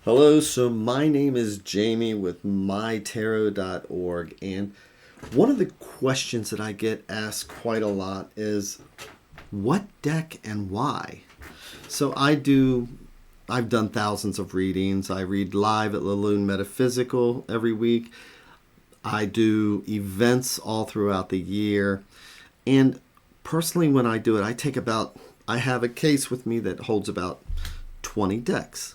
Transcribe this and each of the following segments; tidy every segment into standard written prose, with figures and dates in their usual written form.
Hello, so my name is Jamie with MyTarot.org, and one of the questions that I get asked quite a lot is, what deck and why? So I've done thousands of readings. I read live at Laloon Metaphysical every week. I do events all throughout the year, and personally when I do it, I have a case with me that holds about 20 decks.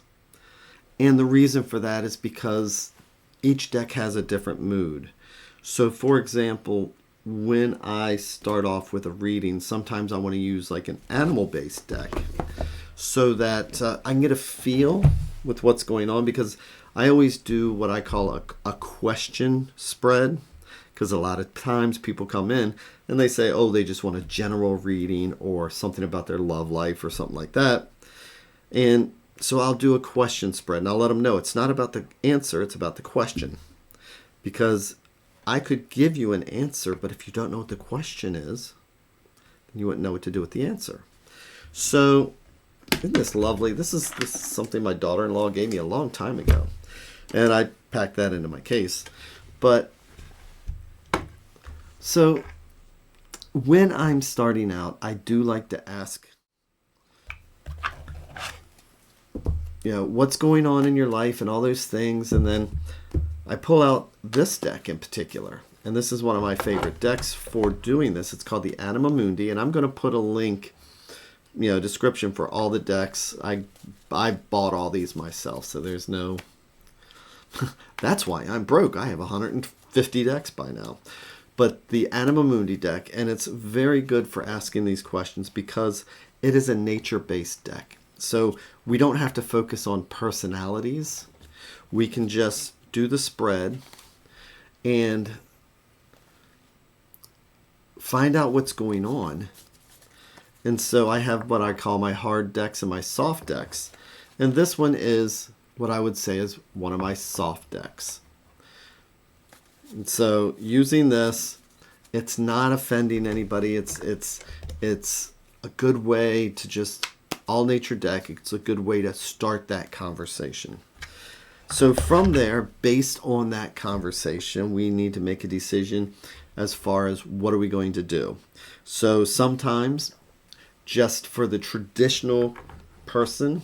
And the reason for that is because each deck has a different mood. So for example, when I start off with a reading, sometimes I want to use like an animal-based deck so that I can get a feel with what's going on, because I always do what I call a question spread, because a lot of times people come in and they say, oh, they just want a general reading or something about their love life or something like that. And so I'll do a question spread, and I'll let them know it's not about the answer, it's about the question. Because I could give you an answer, but if you don't know what the question is, then you wouldn't know what to do with the answer. So, isn't this lovely? This is something my daughter-in-law gave me a long time ago. And I packed that into my case. But, so, when I'm starting out, I do like to ask, what's going on in your life and all those things. And then I pull out this deck in particular. And this is one of my favorite decks for doing this. It's called the Anima Mundi. And I'm going to put a link, description for all the decks. I bought all these myself, so there's no... That's why I'm broke. I have 150 decks by now. But the Anima Mundi deck, and it's very good for asking these questions because it is a nature-based deck. So we don't have to focus on personalities. We can just do the spread and find out what's going on. And so I have what I call my hard decks and my soft decks. And this one is what I would say is one of my soft decks. And so using this, it's not offending anybody. It's a good way to just... all nature deck. It's a good way to start that conversation. So from there, based on that conversation, we need to make a decision as far as what are we going to do. So sometimes, just for the traditional person,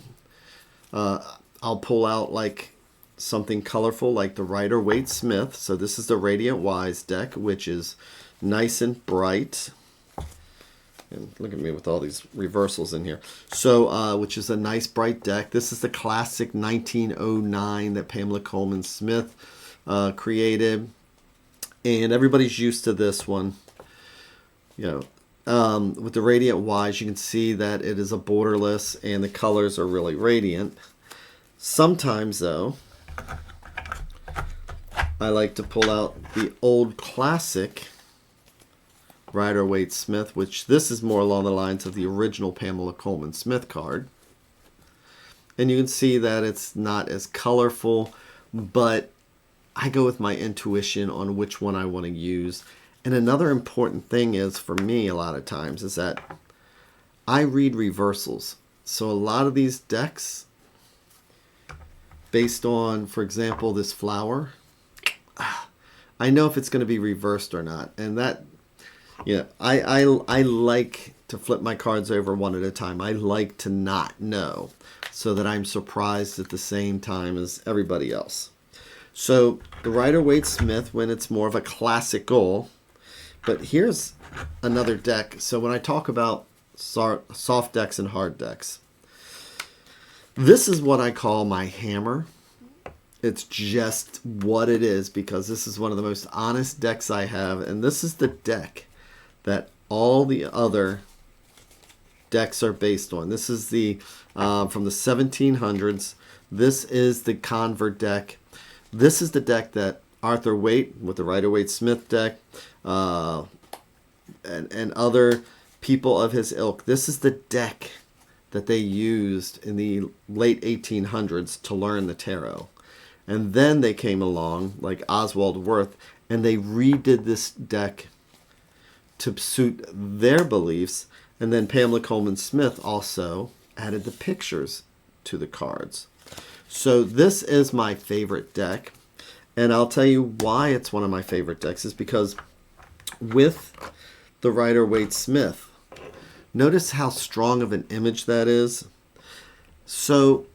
I'll pull out like something colorful like the Rider Waite Smith. So this is the Radiant Wise deck, which is nice and bright. And look at me with all these reversals in here. So, which is a nice bright deck. This is the classic 1909 that Pamela Coleman Smith created. And everybody's used to this one. With the Radiant Wise, you can see that it is a borderless and the colors are really radiant. Sometimes, though, I like to pull out the old classic Rider Waite Smith, which this is more along the lines of the original Pamela Coleman Smith card. And you can see that it's not as colorful, but I go with my intuition on which one I want to use. And another important thing is, for me, a lot of times, is that I read reversals. So a lot of these decks, based on, for example, this flower, I know if it's going to be reversed or not. And that... I like to flip my cards over one at a time. I like to not know so that I'm surprised at the same time as everybody else. So the Rider Waite Smith, when it's more of a classical, but here's another deck. So when I talk about soft decks and hard decks, this is what I call my hammer. It's just what it is, because this is one of the most honest decks I have, and this is the deck that all the other decks are based on. This is the from the 1700s. This is the Convert deck. This is the deck that Arthur Waite with the Rider Waite Smith deck and other people of his ilk. This is the deck that they used in the late 1800s to learn the tarot. And then they came along, like Oswald Wirth, and they redid this deck to suit their beliefs. And then Pamela Coleman Smith also added the pictures to the cards. So this is my favorite deck. And I'll tell you why it's one of my favorite decks is because with the Rider Waite Smith, notice how strong of an image that is. So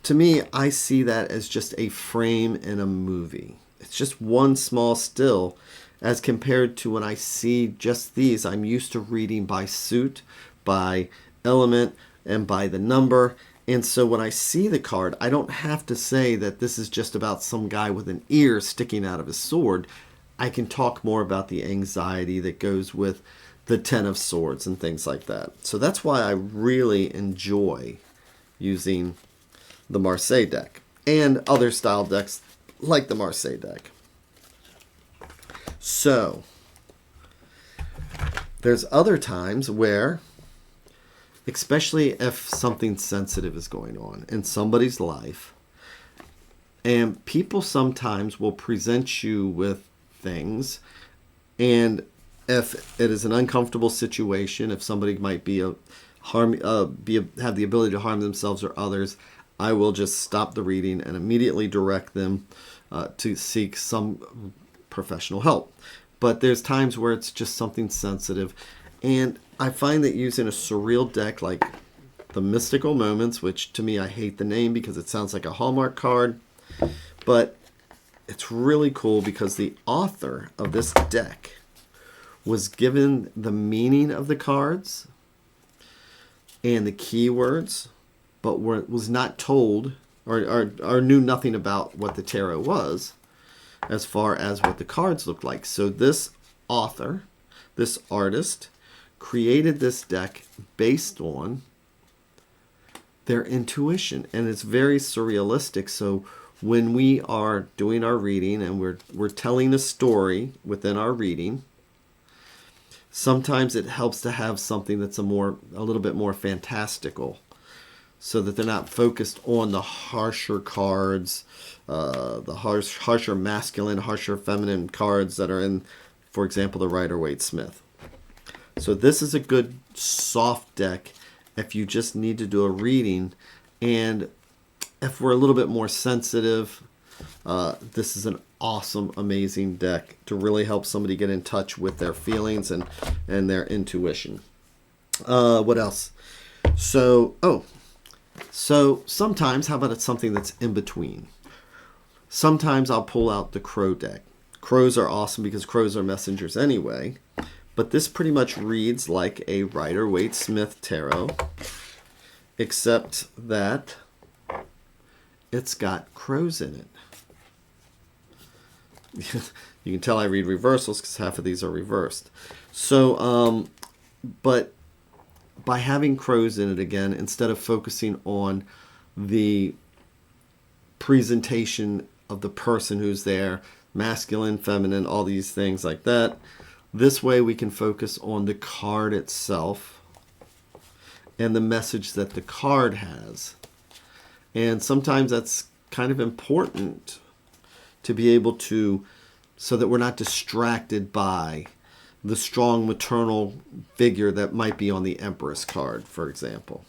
to me, I see that as just a frame in a movie. It's just one small still as compared to when I see just these. I'm used to reading by suit, by element, and by the number. And so when I see the card, I don't have to say that this is just about some guy with an ear sticking out of his sword. I can talk more about the anxiety that goes with the Ten of Swords and things like that. So that's why I really enjoy using the Marseille deck and other style decks like the Marseille deck. So there's other times where, especially if something sensitive is going on in somebody's life, and people sometimes will present you with things, and if it is an uncomfortable situation, if somebody might be have the ability to harm themselves or others, I will just stop the reading and immediately direct them to seek some professional help. But there's times where it's just something sensitive, and I find that using a surreal deck like the Mystical Moments, which to me I hate the name because it sounds like a Hallmark card, but it's really cool because the author of this deck was given the meaning of the cards and the keywords, but was not told or knew nothing about what the tarot was as far as what the cards looked like. So this author, this artist, created this deck based on their intuition, and it's very surrealistic. So when we are doing our reading and we're telling a story within our reading, sometimes it helps to have something that's a little bit more fantastical, so that they're not focused on the harsher cards, the harsher masculine, harsher feminine cards that are in, for example, the Rider Waite Smith. So this is a good soft deck if you just need to do a reading, and if we're a little bit more sensitive, this is an awesome, amazing deck to really help somebody get in touch with their feelings and their intuition. What else? So sometimes, how about it's something that's in between? Sometimes I'll pull out the crow deck. Crows are awesome because crows are messengers anyway. But this pretty much reads like a Rider Waite Smith tarot, except that it's got crows in it. You can tell I read reversals because half of these are reversed. So, but by having crows in it again, instead of focusing on the presentation of the person who's there, masculine, feminine, all these things like that, this way we can focus on the card itself and the message that the card has. And sometimes that's kind of important to be able to, so that we're not distracted by the strong maternal figure that might be on the Empress card, for example.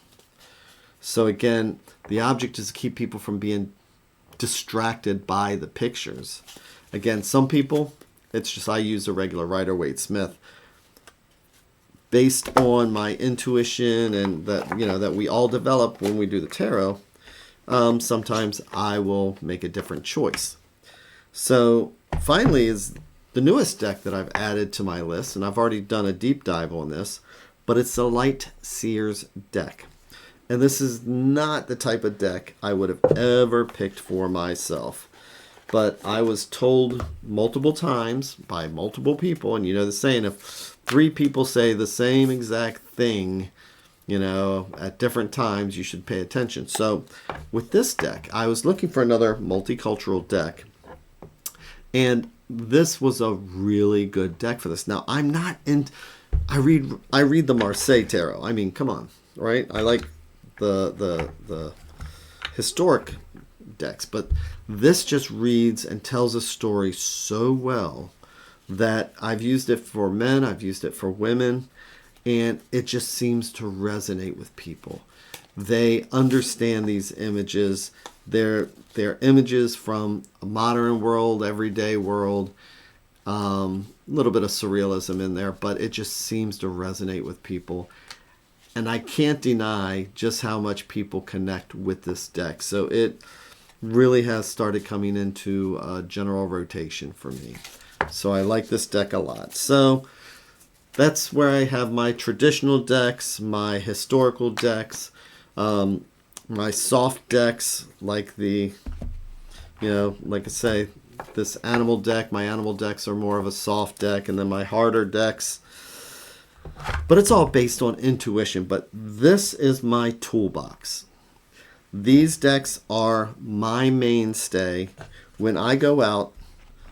So again, the object is to keep people from being distracted by the pictures. Again, some people, it's just I use a regular Rider Waite Smith based on my intuition and that we all develop when we do the tarot. Sometimes I will make a different choice. So finally is the newest deck that I've added to my list, and I've already done a deep dive on this, but it's the Light Seers deck. And this is not the type of deck I would have ever picked for myself. But I was told multiple times by multiple people, and you know the saying, if 3 people say the same exact thing, at different times, you should pay attention. So with this deck, I was looking for another multicultural deck, and this was a really good deck for this. Now, I'm not in. I read the Marseille tarot. I mean, come on, right? I like the historic decks, but this just reads and tells a story so well that I've used it for men, I've used it for women, and it just seems to resonate with people. They understand these images. They're images from a modern world, everyday world. A little bit of surrealism in there, but it just seems to resonate with people. And I can't deny just how much people connect with this deck. So it really has started coming into general rotation for me. So I like this deck a lot. So that's where I have my traditional decks, my historical decks, my soft decks, like like I say, this animal deck. My animal decks are more of a soft deck, and then my harder decks. But it's all based on intuition. But this is my toolbox. These decks are my mainstay. When I go out,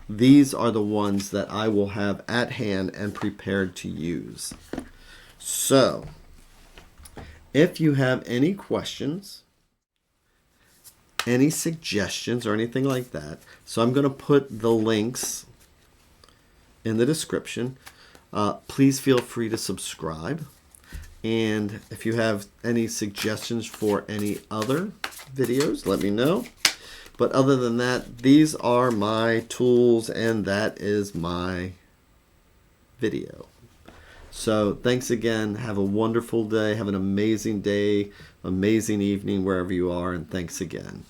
these are the ones that I will have at hand and prepared to use. So, if you have any questions, any suggestions, or anything like that, so I'm going to put the links in the description. Please feel free to subscribe. And if you have any suggestions for any other videos, let me know. But other than that, these are my tools, and that is my video. So thanks again. Have a wonderful day. Have an amazing day, amazing evening wherever you are, and thanks again.